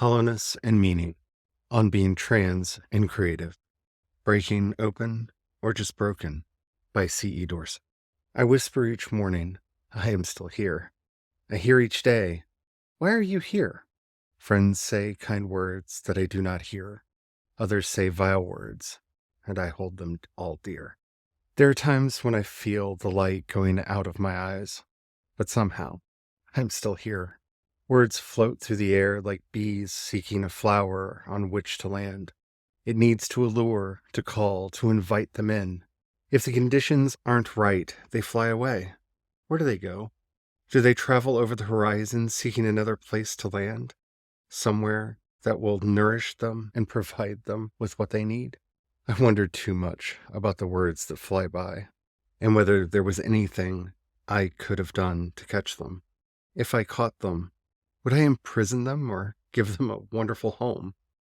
Hollowness and Meaning, on Being Trans and Creative, Breaking Open or Just Broken, by C.E. Dorset. I whisper each morning, I am still here. I hear each day, why are you here? Friends say kind words that I do not hear. Others say vile words, and I hold them all dear. There are times when I feel the light going out of my eyes, but somehow I'm still here. Words float through the air like bees seeking a flower on which to land. It needs to allure, to call, to invite them in. If the conditions aren't right, they fly away. Where do they go? Do they travel over the horizon seeking another place to land? Somewhere that will nourish them and provide them with what they need? I wondered too much about the words that fly by, and whether there was anything I could have done to catch them. If I caught them, would I imprison them or give them a wonderful home?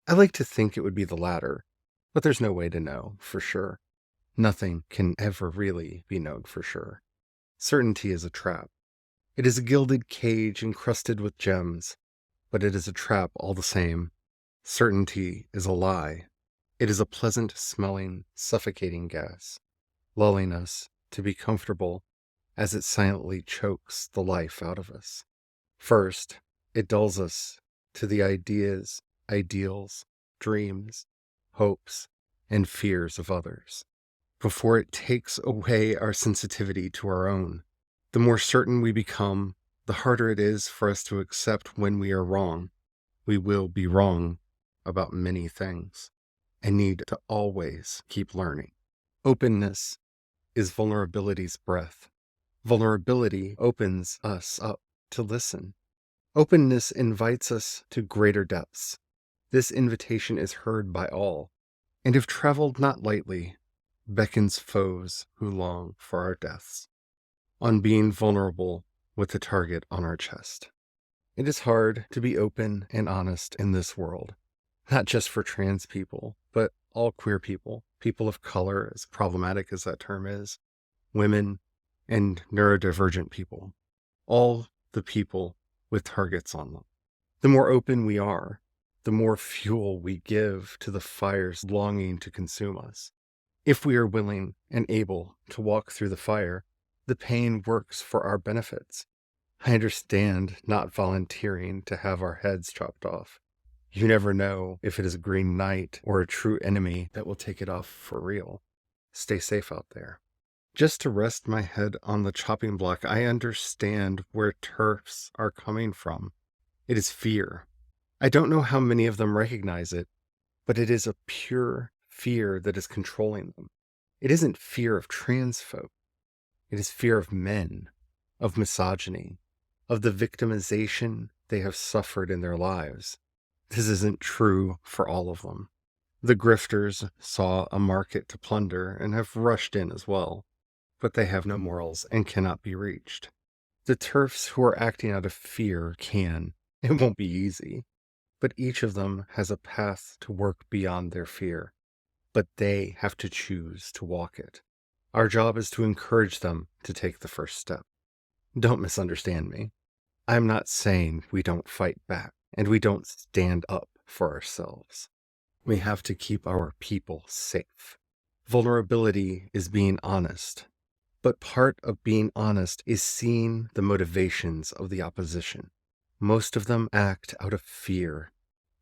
I like to think it would be the latter, but there's no way to know for sure. Nothing can ever really be known for sure. Certainty is a trap. It is a gilded cage encrusted with gems, but it is a trap all the same. Certainty is a lie. It is a pleasant-smelling, suffocating gas, lulling us to be comfortable as it silently chokes the life out of us. First, it dulls us to the ideas, ideals, dreams, hopes, and fears of others, before it takes away our sensitivity to our own. The more certain we become, the harder it is for us to accept when we are wrong. We will be wrong about many things, and need to always keep learning. Openness is vulnerability's breath. Vulnerability opens us up to listen. Openness invites us to greater depths. This invitation is heard by all, and if traveled not lightly, beckons foes who long for our deaths. On being vulnerable with the target on our chest. It is hard to be open and honest in this world, not just for trans people, but all queer people, people of color, as problematic as that term is, women, and neurodivergent people, all the people with targets on them. The more open we are, the more fuel we give to the fires longing to consume us. If we are willing and able to walk through the fire, the pain works for our benefits. I understand not volunteering to have our heads chopped off. You never know if it is a green knight or a true enemy that will take it off for real. Stay safe out there. Just to rest my head on the chopping block, I understand where TERFs are coming from. It is fear. I don't know how many of them recognize it, but it is a pure fear that is controlling them. It isn't fear of trans folk. It is fear of men, of misogyny, of the victimization they have suffered in their lives. This isn't true for all of them. The grifters saw a market to plunder and have rushed in as well, but they have no morals and cannot be reached. The TERFs who are acting out of fear can. It won't be easy, but each of them has a path to work beyond their fear, but they have to choose to walk it. Our job is to encourage them to take the first step. Don't misunderstand me. I'm not saying we don't fight back and we don't stand up for ourselves. We have to keep our people safe. Vulnerability is being honest, but part of being honest is seeing the motivations of the opposition. Most of them act out of fear,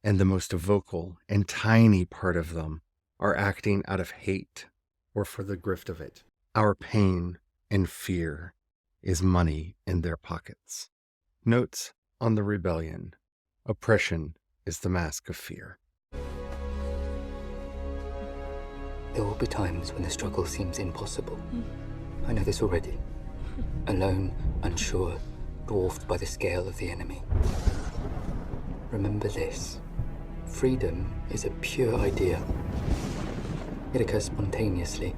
and the most vocal and tiny part of them are acting out of hate or for the grift of it. Our pain and fear is money in their pockets. Notes on the rebellion. Oppression is the mask of fear. There will be times when the struggle seems impossible. I know this already. Alone, unsure, dwarfed by the scale of the enemy. Remember this. Freedom is a pure idea. It occurs spontaneously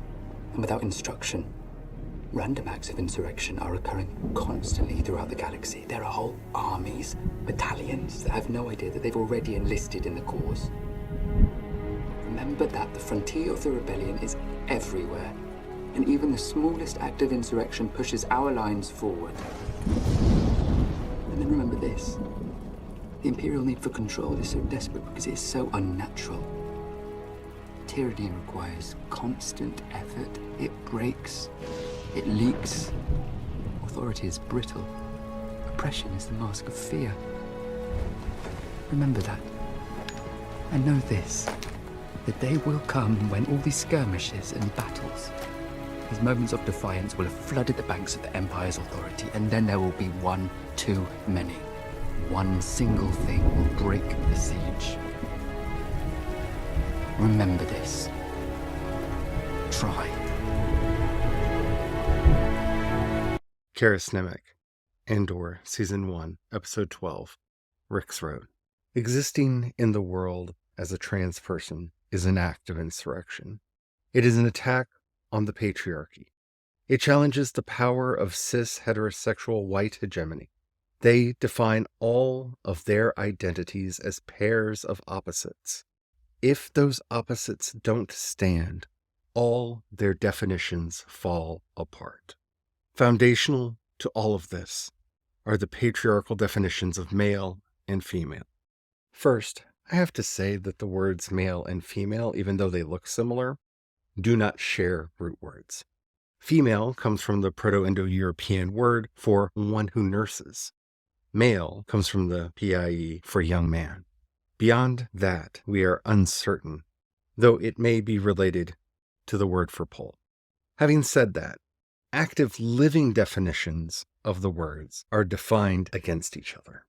and without instruction. Random acts of insurrection are occurring constantly throughout the galaxy. There are whole armies, battalions that have no idea that they've already enlisted in the cause. Remember that the frontier of the rebellion is everywhere, and even the smallest act of insurrection pushes our lines forward. And then remember this. The Imperial need for control is so desperate because it is so unnatural. Tyranny requires constant effort. It breaks. It leaks. Authority is brittle. Oppression is the mask of fear. Remember that. And know this. The day will come when all these skirmishes and battles, these moments of defiance, will have flooded the banks of the Empire's authority, and then there will be one too many. One single thing will break the siege. Remember this. Try. Karis Nemec, Andor, Season 1, Episode 12, Rix Road. Existing in the world as a trans person is an act of insurrection. It is an attack on the patriarchy. It challenges the power of cis heterosexual white hegemony. They define all of their identities as pairs of opposites. If those opposites don't stand, all their definitions fall apart. Foundational to all of this are the patriarchal definitions of male and female. First, I have to say that the words male and female, even though they look similar, do not share root words. Female comes from the Proto-Indo-European word for one who nurses. Male comes from the PIE for young man. Beyond that, we are uncertain, though it may be related to the word for pole. Having said that, active living definitions of the words are defined against each other.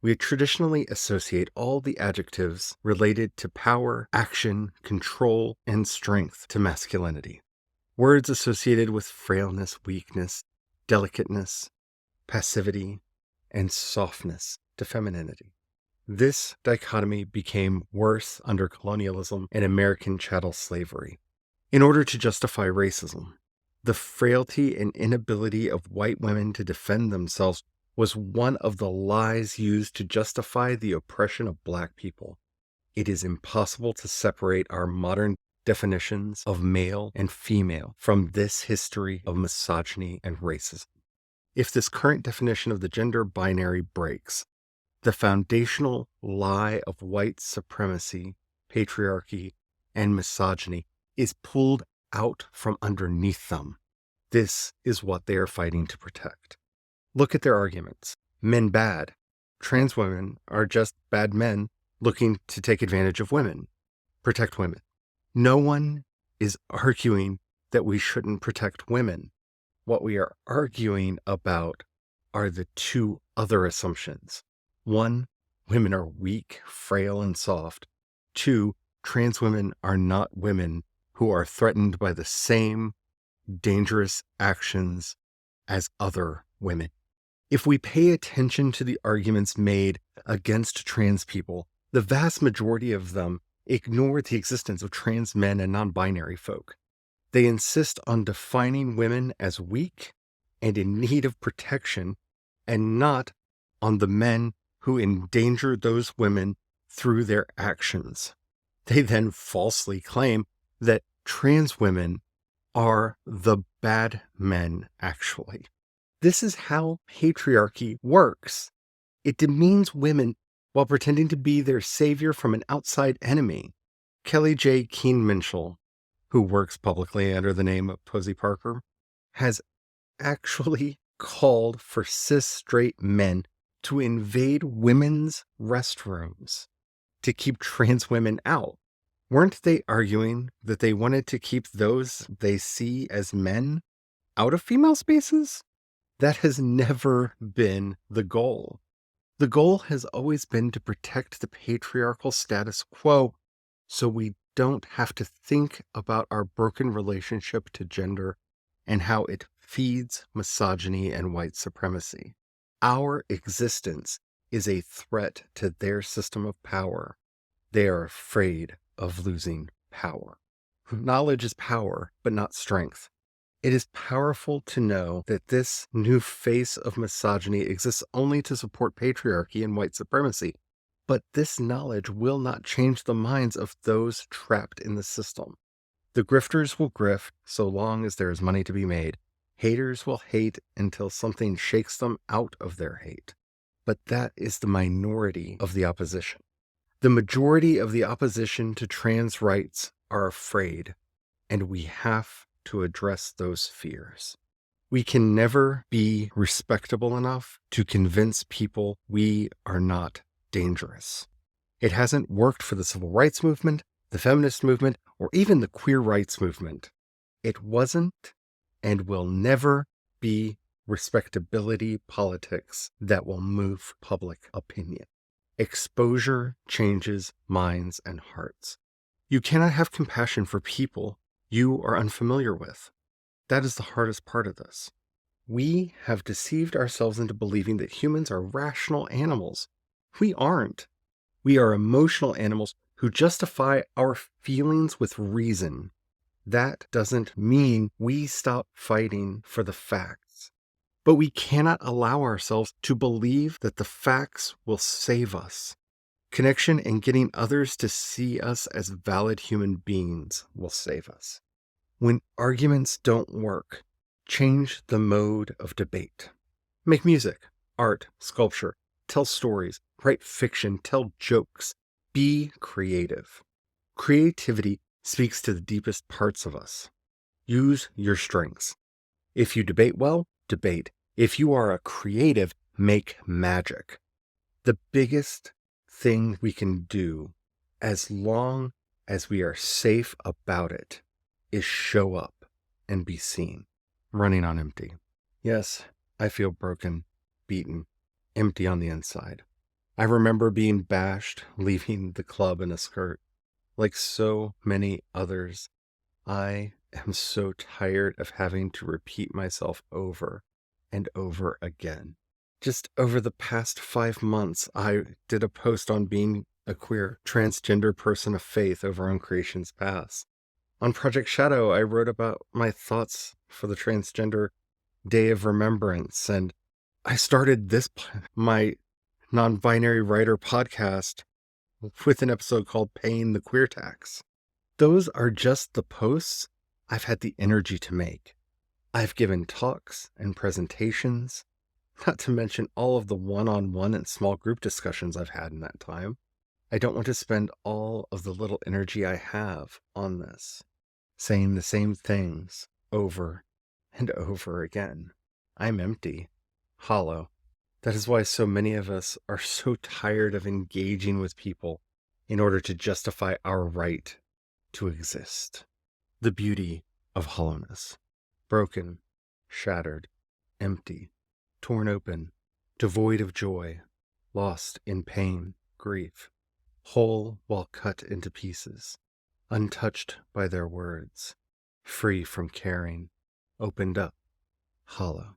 We traditionally associate all the adjectives related to power, action, control, and strength to masculinity. Words associated with frailness, weakness, delicateness, passivity, and softness to femininity. This dichotomy became worse under colonialism and American chattel slavery. In order to justify racism, the frailty and inability of white women to defend themselves was one of the lies used to justify the oppression of black people. It is impossible to separate our modern definitions of male and female from this history of misogyny and racism. If this current definition of the gender binary breaks, the foundational lie of white supremacy, patriarchy, and misogyny is pulled out from underneath them. This is what they are fighting to protect. Look at their arguments. Men bad. Trans women are just bad men looking to take advantage of women. Protect women. No one is arguing that we shouldn't protect women. What we are arguing about are the two other assumptions. One, women are weak, frail, and soft. Two, trans women are not women who are threatened by the same dangerous actions as other women. If we pay attention to the arguments made against trans people, the vast majority of them ignore the existence of trans men and non-binary folk. They insist on defining women as weak and in need of protection, and not on the men who endanger those women through their actions. They then falsely claim that trans women are the bad men, actually. This is how patriarchy works. It demeans women while pretending to be their savior from an outside enemy. Kelly J. Keen-Minshall, who works publicly under the name of Posey Parker, has actually called for cis straight men to invade women's restrooms to keep trans women out. Weren't they arguing that they wanted to keep those they see as men out of female spaces? That has never been the goal. The goal has always been to protect the patriarchal status quo so we don't have to think about our broken relationship to gender and how it feeds misogyny and white supremacy. Our existence is a threat to their system of power. They are afraid of losing power. Knowledge is power, but not strength. It is powerful to know that this new face of misogyny exists only to support patriarchy and white supremacy. But this knowledge will not change the minds of those trapped in the system. The grifters will grift so long as there is money to be made. Haters will hate until something shakes them out of their hate. but that is the minority of the opposition. The majority of the opposition to trans rights are afraid, and we have to address those fears. We can never be respectable enough to convince people we are not dangerous. It hasn't worked for the civil rights movement, the feminist movement, or even the queer rights movement. It wasn't and will never be respectability politics that will move public opinion. Exposure changes minds and hearts. You cannot have compassion for people you are unfamiliar with. That is the hardest part of this. We have deceived ourselves into believing that humans are rational animals. We aren't. We are emotional animals who justify our feelings with reason. That doesn't mean we stop fighting for the facts. But we cannot allow ourselves to believe that the facts will save us. Connection and getting others to see us as valid human beings will save us. When arguments don't work, change the mode of debate. Make music, art, sculpture, tell stories, write fiction, tell jokes. Be creative. Creativity speaks to the deepest parts of us. Use your strengths. If you debate well, debate. If you are a creative, make magic. The biggest thing we can do, as long as we are safe about it, is show up and be seen. Running on empty. Yes, I feel broken, beaten, empty on the inside. I remember being bashed, leaving the club in a skirt. Like so many others, I am so tired of having to repeat myself over and over again. Just over the past 5 months, I did a post on being a queer, transgender person of faith over on Creation's Path. On Project Shadow, I wrote about my thoughts for the Transgender Day of Remembrance, and I started my non-binary writer podcast with an episode called Paying the Queer Tax. Those are just the posts I've had the energy to make. I've given talks and presentations, not to mention all of the one-on-one and small group discussions I've had in that time. I don't want to spend all of the little energy I have on this, saying the same things over and over again. I'm empty, hollow. That is why so many of us are so tired of engaging with people in order to justify our right to exist. The beauty of hollowness. Broken, shattered, empty, torn open, devoid of joy, lost in pain, grief, whole while cut into pieces, untouched by their words, free from caring, opened up, hollow.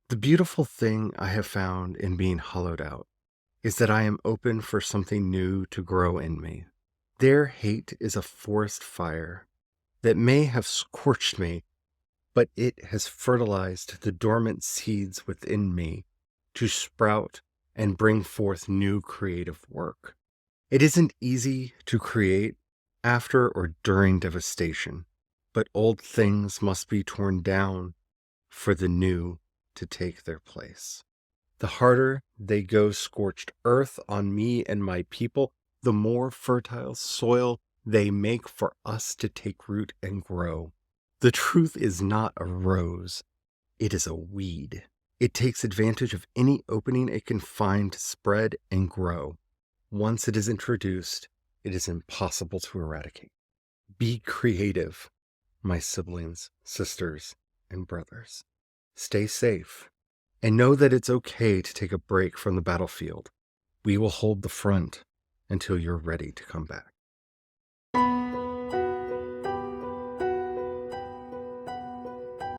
The beautiful thing I have found in being hollowed out is that I am open for something new to grow in me. Their hate is a forest fire that may have scorched me, but it has fertilized the dormant seeds within me to sprout and bring forth new creative work. It isn't easy to create after or during devastation, but old things must be torn down for the new to take their place. The harder they go scorched earth on me and my people, the more fertile soil they make for us to take root and grow. The truth is not a rose, it is a weed. It takes advantage of any opening it can find to spread and grow. Once it is introduced, it is impossible to eradicate. Be creative, my siblings, sisters, and brothers. Stay safe, and know that it's okay to take a break from the battlefield. We will hold the front until you're ready to come back.